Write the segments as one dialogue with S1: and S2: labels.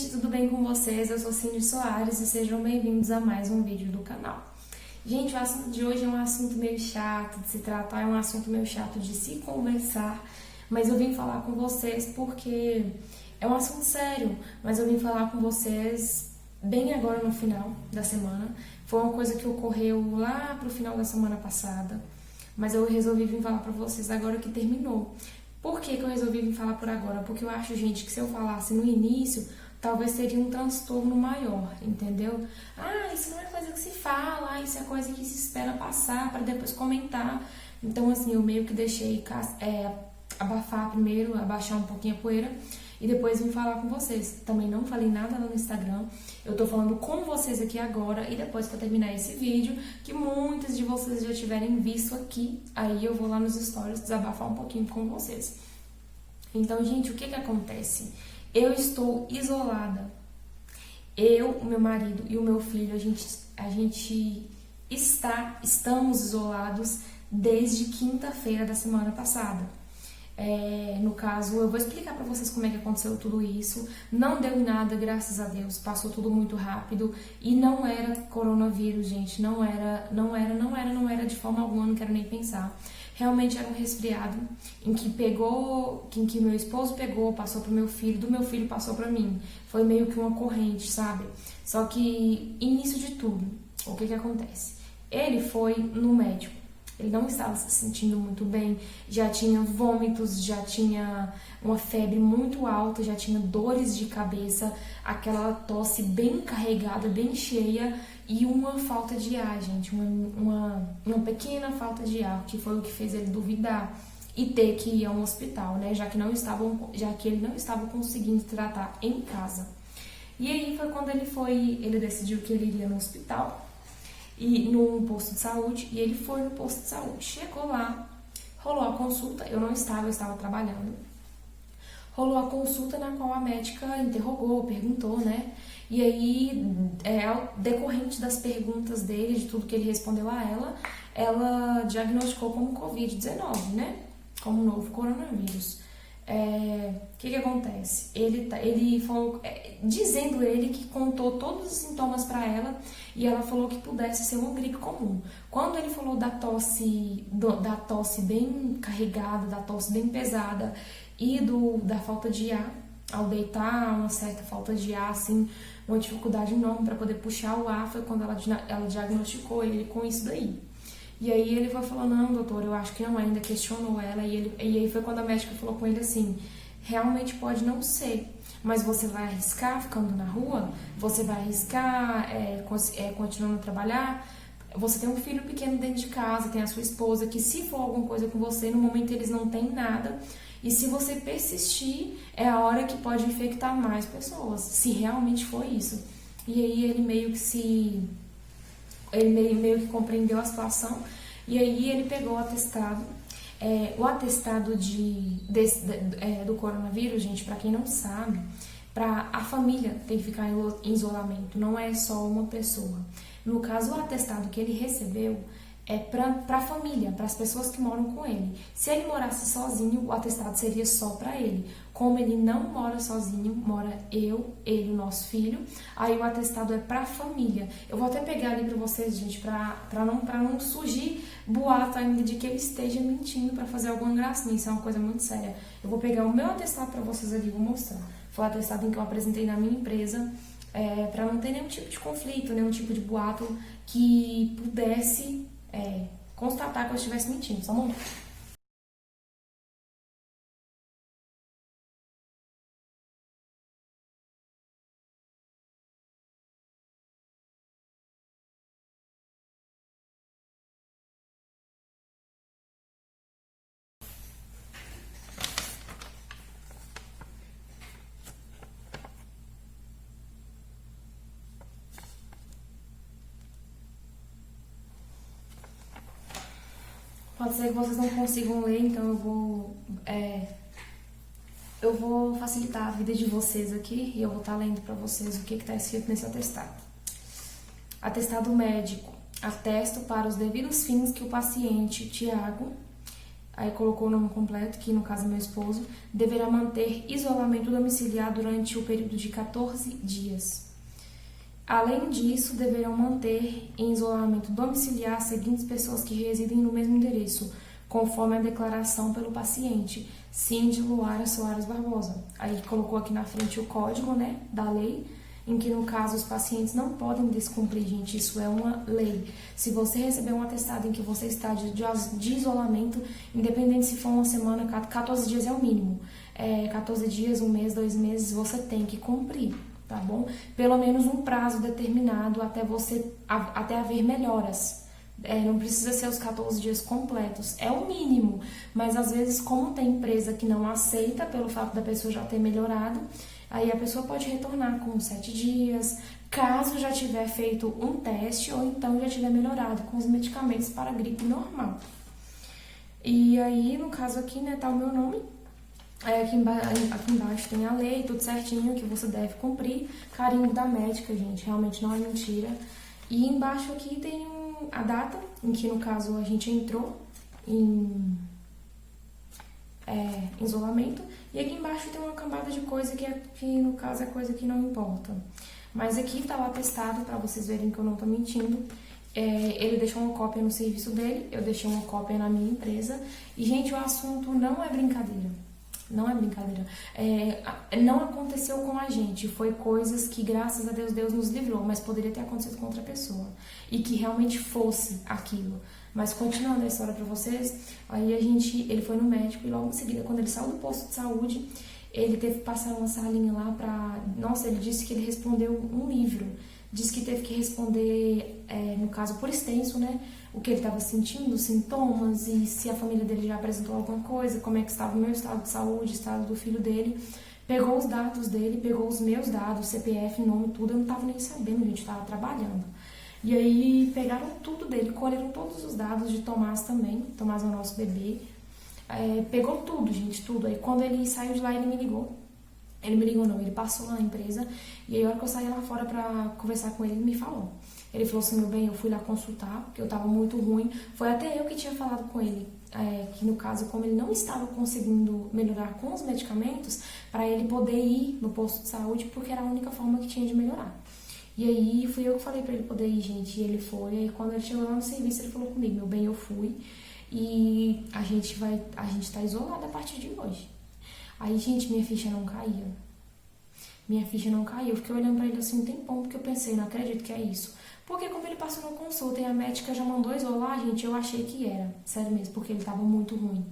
S1: gente, tudo bem com vocês? Eu sou Cindy Soares e sejam bem-vindos a mais um vídeo do canal. Gente, o assunto de hoje é um assunto meio chato de se tratar, é um assunto meio chato de se conversar, mas eu vim falar com vocês porque é um assunto sério, mas eu vim falar com vocês bem agora no final da semana. Foi uma coisa que ocorreu lá pro final da semana passada, mas eu resolvi vir falar pra vocês agora que terminou. Por que eu resolvi vir falar por agora? Porque eu acho, gente, que se eu falasse no início, talvez seria um transtorno maior, entendeu? Ah, isso não é coisa que se fala, isso é coisa que se espera passar para depois comentar. Então, assim, eu meio que deixei abafar primeiro, abaixar um pouquinho a poeira e depois vim falar com vocês. Também não falei nada lá no Instagram, eu tô falando com vocês aqui agora e depois que eu terminar esse vídeo, que muitos de vocês já tiverem visto aqui, aí eu vou lá nos stories desabafar um pouquinho com vocês. Então, gente, o que acontece? Eu estou isolada. Eu, o meu marido e o meu filho, estamos isolados desde quinta-feira da semana passada. No caso, eu vou explicar pra vocês como é que aconteceu tudo isso. Não deu em nada, graças a Deus, passou tudo muito rápido e não era coronavírus, gente, não era de forma alguma, não quero nem pensar. Realmente era um resfriado em que meu esposo pegou, passou pro meu filho, do meu filho passou pra mim. Foi meio que uma corrente, sabe? Só que, início de tudo, o que acontece? Ele foi no médico. Ele não estava se sentindo muito bem, já tinha vômitos, já tinha uma febre muito alta, já tinha dores de cabeça, aquela tosse bem carregada, bem cheia e uma falta de ar, gente, uma pequena falta de ar, que foi o que fez ele duvidar e ter que ir a um hospital, né, já que ele não estava conseguindo tratar em casa. E aí foi quando ele decidiu que ele iria no hospital, e no posto de saúde, e ele foi no posto de saúde. Chegou lá, rolou a consulta, eu estava trabalhando. Rolou a consulta na qual a médica interrogou, perguntou, né? E aí, decorrente das perguntas dele, de tudo que ele respondeu a ela diagnosticou como Covid-19, né? Como novo coronavírus. O que acontece? Ele falou, dizendo ele que contou todos os sintomas para ela e ela falou que pudesse ser uma gripe comum. Quando ele falou da tosse bem carregada, da tosse bem pesada e da falta de ar, ao deitar, uma certa falta de ar, assim, uma dificuldade enorme para poder puxar o ar, foi quando ela diagnosticou ele com isso daí. E aí ele foi falando, não, doutor, eu acho que não, ainda questionou ela, e aí foi quando a médica falou com ele assim, realmente pode não ser, mas você vai arriscar ficando na rua? Você vai arriscar continuando a trabalhar? Você tem um filho pequeno dentro de casa, tem a sua esposa, que se for alguma coisa com você, no momento eles não têm nada, e se você persistir, é a hora que pode infectar mais pessoas, se realmente for isso. E aí ele meio que compreendeu a situação e aí ele pegou o atestado. O atestado do coronavírus, gente, para quem não sabe, para a família tem que ficar em isolamento, não é só uma pessoa. No caso, o atestado que ele recebeu é para a família, para as pessoas que moram com ele. Se ele morasse sozinho, o atestado seria só para ele. Como ele não mora sozinho, mora ele, o nosso filho, aí o atestado é para a família. Eu vou até pegar ali para vocês, gente, para não surgir boato ainda de que ele esteja mentindo para fazer alguma gracinha. Isso é uma coisa muito séria. Eu vou pegar o meu atestado para vocês ali e vou mostrar. Foi o atestado em que eu apresentei na minha empresa, para não ter nenhum tipo de conflito, nenhum tipo de boato que pudesse constatar que eu estivesse mentindo. Só um momento. Pode ser que vocês não consigam ler, então eu vou facilitar a vida de vocês aqui e eu vou estar lendo para vocês o que está escrito nesse atestado. Atestado médico. Atesto para os devidos fins que o paciente Tiago aí colocou o nome completo, que no caso é meu esposo, deverá manter isolamento domiciliar durante o período de 14 dias. Além disso, deverão manter em isolamento domiciliar as seguintes pessoas que residem no mesmo endereço, conforme a declaração pelo paciente. Cindy Luara Soares Barbosa. Aí colocou aqui na frente o código, né, da lei, em que no caso os pacientes não podem descumprir, gente, isso é uma lei. Se você receber um atestado em que você está de isolamento, independente se for uma semana, 14 dias é o mínimo. 14 dias, um mês, 2 meses, você tem que cumprir, tá bom? Pelo menos um prazo determinado até haver melhoras. Não precisa ser os 14 dias completos, é o mínimo, mas às vezes, como tem empresa que não aceita pelo fato da pessoa já ter melhorado, aí a pessoa pode retornar com 7 dias, caso já tiver feito um teste ou então já tiver melhorado com os medicamentos para a gripe normal. E aí, no caso aqui, né, tá o meu nome. Aqui embaixo tem a lei, tudo certinho que você deve cumprir. Carimbo da médica, gente, realmente não é mentira. E embaixo aqui tem a data em que, no caso, a gente entrou em isolamento. E aqui embaixo tem uma cambada de coisa que no caso, é coisa que não importa. Mas aqui tá o atestado, pra vocês verem que eu não tô mentindo. Ele deixou uma cópia no serviço dele, eu deixei uma cópia na minha empresa. E, gente, o assunto não é brincadeira. Não é brincadeira. Não aconteceu com a gente. Foi coisas que, graças a Deus, Deus nos livrou. Mas poderia ter acontecido com outra pessoa. E que realmente fosse aquilo. Mas continuando a história pra vocês, aí ele foi no médico e logo em seguida, quando ele saiu do posto de saúde, ele teve que passar uma salinha lá pra... Nossa, ele disse que ele respondeu um livro. Disse que teve que responder, no caso, por extenso, né? O que ele estava sentindo, sintomas e se a família dele já apresentou alguma coisa, como é que estava o meu estado de saúde, estado do filho dele. Pegou os dados dele, pegou os meus dados, CPF, nome, tudo. Eu não estava nem sabendo, a gente estava trabalhando. E aí pegaram tudo dele, colheram todos os dados de Tomás também. Tomás é o nosso bebê. Pegou tudo, gente, tudo. Aí quando ele saiu de lá, ele me ligou. Ele me ligou não, ele passou lá na empresa. E aí a hora que eu saí lá fora pra conversar com ele, ele me falou. Ele falou assim, meu bem, eu fui lá consultar, porque eu tava muito ruim. Foi até eu que tinha falado com ele, que no caso, como ele não estava conseguindo melhorar com os medicamentos, para ele poder ir no posto de saúde, porque era a única forma que tinha de melhorar. E aí fui eu que falei pra ele poder ir, gente, e ele foi. E aí quando ele chegou lá no serviço, ele falou comigo, meu bem, eu fui. E a gente tá isolado a partir de hoje. Aí, gente, minha ficha não caía. Minha ficha não caiu. Eu fiquei olhando pra ele assim um tempão, porque eu pensei, não acredito que é isso. Porque como ele passou na consulta e a médica já mandou isolar, gente, eu achei que era. Sério mesmo, porque ele tava muito ruim.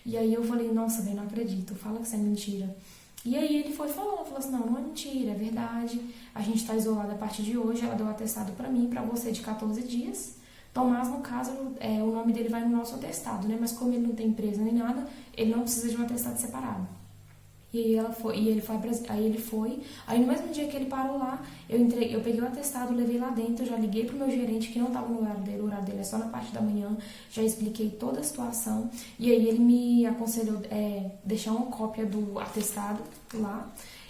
S1: E aí eu falei, nossa, bem, não acredito. Fala que isso é mentira. E aí ele falou assim, não é mentira, é verdade. A gente tá isolado a partir de hoje. Ela deu um atestado pra mim, pra você, de 14 dias. Tomás, no caso, o nome dele vai no nosso atestado, né? Mas como ele não tem empresa nem nada, ele não precisa de um atestado separado. E aí ele foi. Aí no mesmo dia que ele parou lá, eu peguei o atestado, levei lá dentro, já liguei pro meu gerente, que não tava no horário dele é só na parte da manhã, já expliquei toda a situação. E aí ele me aconselhou deixar uma cópia do atestado lá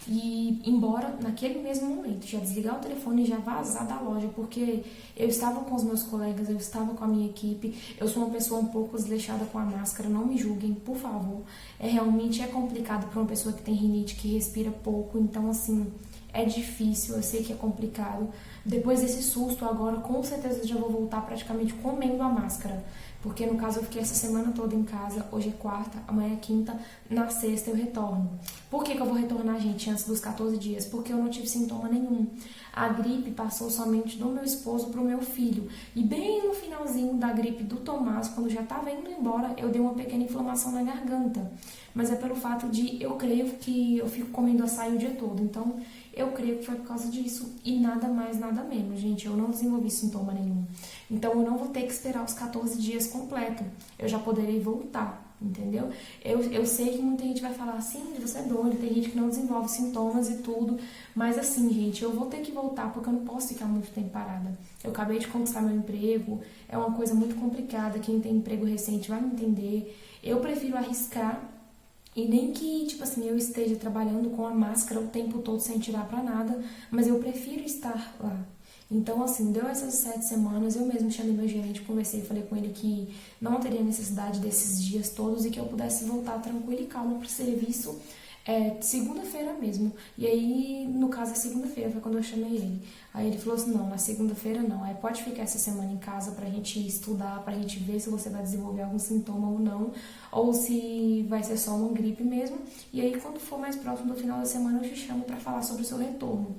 S1: e ir embora naquele mesmo momento, já desligar o telefone e já vazar da loja, porque eu estava com os meus colegas, eu estava com a minha equipe, eu sou uma pessoa um pouco desleixada com a máscara, não me julguem, por favor. Realmente é complicado para uma pessoa que tem rinite, que respira pouco, então assim, é difícil, eu sei que é complicado. Depois desse susto agora, com certeza eu já vou voltar praticamente comendo a máscara. Porque no caso eu fiquei essa semana toda em casa, hoje é quarta, amanhã é quinta, na sexta eu retorno. Por que eu vou retornar, gente, antes dos 14 dias? Porque eu não tive sintoma nenhum. A gripe passou somente do meu esposo pro meu filho. E bem no finalzinho da gripe do Tomás, quando já estava indo embora, eu dei uma pequena inflamação na garganta. Mas é pelo fato de, eu creio que eu fico comendo açaí o dia todo. Então, eu creio que foi por causa disso. E nada mais, nada menos, gente. Eu não desenvolvi sintoma nenhum. Então, eu não vou ter que esperar os 14 dias completo. Eu já poderei voltar, entendeu? Eu sei que muita gente vai falar assim, você é doido, tem gente que não desenvolve sintomas e tudo. Mas assim, gente, eu vou ter que voltar porque eu não posso ficar muito tempo parada. Eu acabei de conquistar meu emprego, é uma coisa muito complicada. Quem tem emprego recente vai me entender. Eu prefiro arriscar E nem que, tipo assim, eu esteja trabalhando com a máscara o tempo todo sem tirar pra nada, mas eu prefiro estar lá. Então, assim, deu essas 7 semanas, eu mesmo chamei meu gerente, conversei, falei com ele que não teria necessidade desses dias todos e que eu pudesse voltar tranquila e calma pro serviço segunda-feira mesmo. E aí, no caso, é segunda-feira, foi quando eu chamei ele. Aí ele falou assim, não, na segunda-feira não, aí pode ficar essa semana em casa pra gente estudar, pra gente ver se você vai desenvolver algum sintoma ou não, ou se vai ser só uma gripe mesmo. E aí, quando for mais próximo do final da semana, eu te chamo pra falar sobre o seu retorno.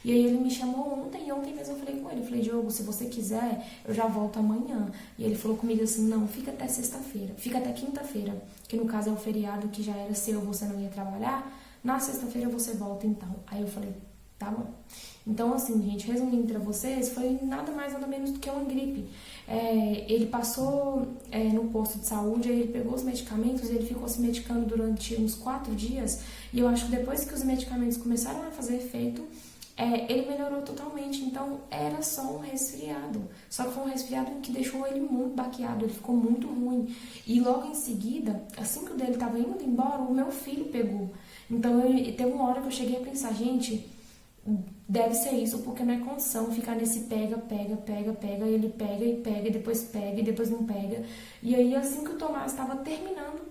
S1: E aí ele me chamou ontem, e ontem mesmo eu falei com ele, eu falei, Diogo, se você quiser, eu já volto amanhã. E ele falou comigo assim, não, fica até sexta-feira, fica até quinta-feira, que no caso é o feriado que já era seu, você não ia trabalhar, na sexta-feira você volta então. Aí eu falei, tá bom. Então assim, gente, resumindo pra vocês, foi nada mais nada menos do que uma gripe. Ele passou no posto de saúde, aí ele pegou os medicamentos e ele ficou se medicando durante uns 4 dias, e eu acho que depois que os medicamentos começaram a fazer efeito, ele melhorou totalmente, então era só um resfriado. Só que foi um resfriado que deixou ele muito baqueado, ele ficou muito ruim. E logo em seguida, assim que o dele estava indo embora, o meu filho pegou. Então teve uma hora que eu cheguei a pensar, gente, deve ser isso, porque não é condição ficar nesse pega, e ele pega, e depois não pega. E aí assim que o Tomás estava terminando,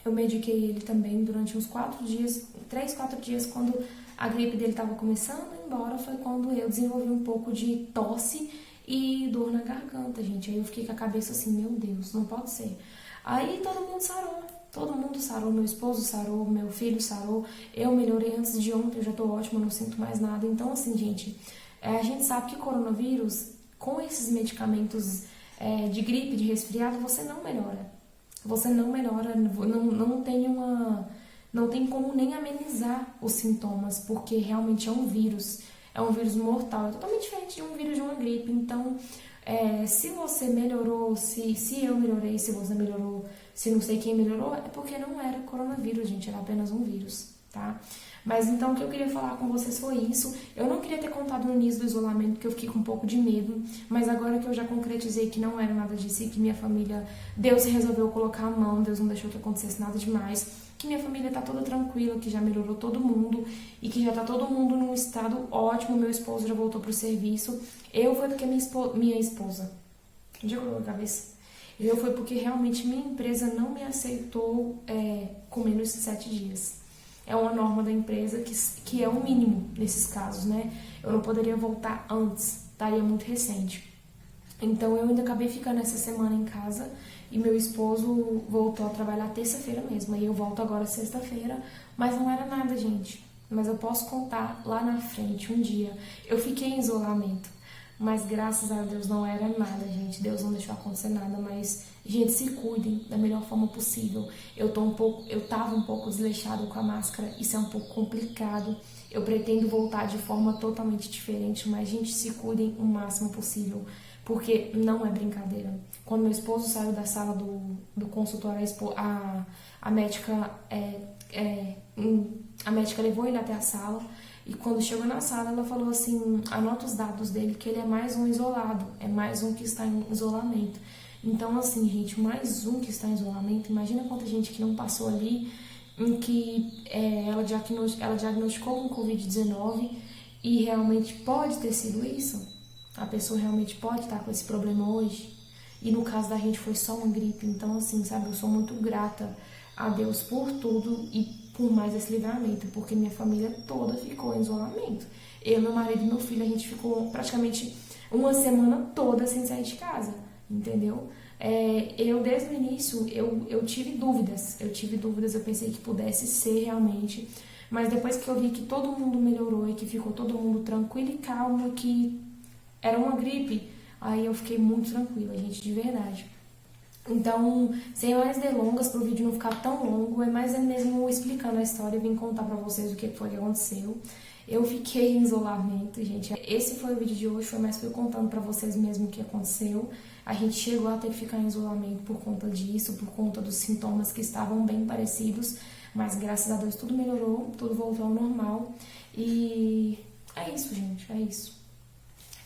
S1: eu mediquei ele também durante uns 4 dias, 3, 4 dias, quando a gripe dele estava começando a ir embora, foi quando eu desenvolvi um pouco de tosse e dor na garganta, gente. Aí eu fiquei com a cabeça assim, meu Deus, não pode ser. Aí todo mundo sarou, meu esposo sarou, meu filho sarou, eu melhorei antes de ontem, eu já tô ótima, não sinto mais nada. Então assim, gente, a gente sabe que coronavírus, com esses medicamentos de gripe, de resfriado, você não melhora. Você não melhora, não tem como nem amenizar os sintomas, porque realmente é um vírus mortal, é totalmente diferente de um vírus de uma gripe. Então, se você melhorou, se eu melhorei, se você melhorou, se não sei quem melhorou, é porque não era coronavírus, gente, era apenas um vírus, tá? Mas então o que eu queria falar com vocês foi isso. Eu não queria ter contado no início do isolamento, porque eu fiquei com um pouco de medo, mas agora que eu já concretizei que não era nada disso e que minha família, Deus resolveu colocar a mão, Deus não deixou que acontecesse nada demais, que minha família tá toda tranquila, que já melhorou todo mundo e que já tá todo mundo num estado ótimo, meu esposo já voltou pro serviço. Eu foi porque minha esposa, onde eu coloquei a cabeça? Eu foi porque realmente minha empresa não me aceitou com menos de 7 dias. É uma norma da empresa que é o mínimo nesses casos, né? Eu não poderia voltar antes, estaria muito recente. Então eu ainda acabei ficando essa semana em casa e meu esposo voltou a trabalhar terça-feira mesmo. Aí eu volto agora sexta-feira, mas não era nada, gente. Mas eu posso contar lá na frente, um dia. Eu fiquei em isolamento, mas graças a Deus não era nada, gente. Deus não deixou acontecer nada, mas, gente, se cuidem da melhor forma possível. Eu tava um pouco desleixado com a máscara, isso é um pouco complicado. Eu pretendo voltar de forma totalmente diferente, mas, gente, se cuidem o máximo possível, porque não é brincadeira. Quando meu esposo saiu da sala do consultório, a médica levou ele até a sala. E quando chegou na sala, ela falou assim, anota os dados dele, que ele é mais um isolado, é mais um que está em isolamento. Então, assim, gente, mais um que está em isolamento, imagina quanta gente que não passou ali, em que ela diagnosticou com Covid-19 e realmente pode ter sido isso. A pessoa realmente pode estar com esse problema hoje. E no caso da gente foi só uma gripe. Então, assim, sabe, eu sou muito grata a Deus por tudo e por mais esse livramento, porque minha família toda ficou em isolamento. Eu, meu marido e meu filho, a gente ficou praticamente uma semana toda sem sair de casa, entendeu? Eu, desde o início, eu tive dúvidas, eu pensei que pudesse ser realmente, mas depois que eu vi que todo mundo melhorou e que ficou todo mundo tranquilo e calmo, que era uma gripe, aí eu fiquei muito tranquila, gente, de verdade. Então, sem mais delongas, para o vídeo não ficar tão longo, é mesmo explicando a história e vim contar pra vocês o que foi que aconteceu. Eu fiquei em isolamento, gente. Esse foi o vídeo de hoje, foi contando pra vocês mesmo o que aconteceu. A gente chegou a ter que ficar em isolamento por conta disso, por conta dos sintomas que estavam bem parecidos, mas graças a Deus tudo melhorou, tudo voltou ao normal. E é isso, gente, é isso.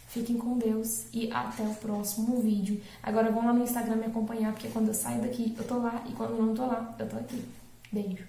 S1: Fiquem com Deus e até o próximo vídeo. Agora vão lá no Instagram me acompanhar, porque quando eu saio daqui, eu tô lá, e quando eu não tô lá, eu tô aqui. Beijo.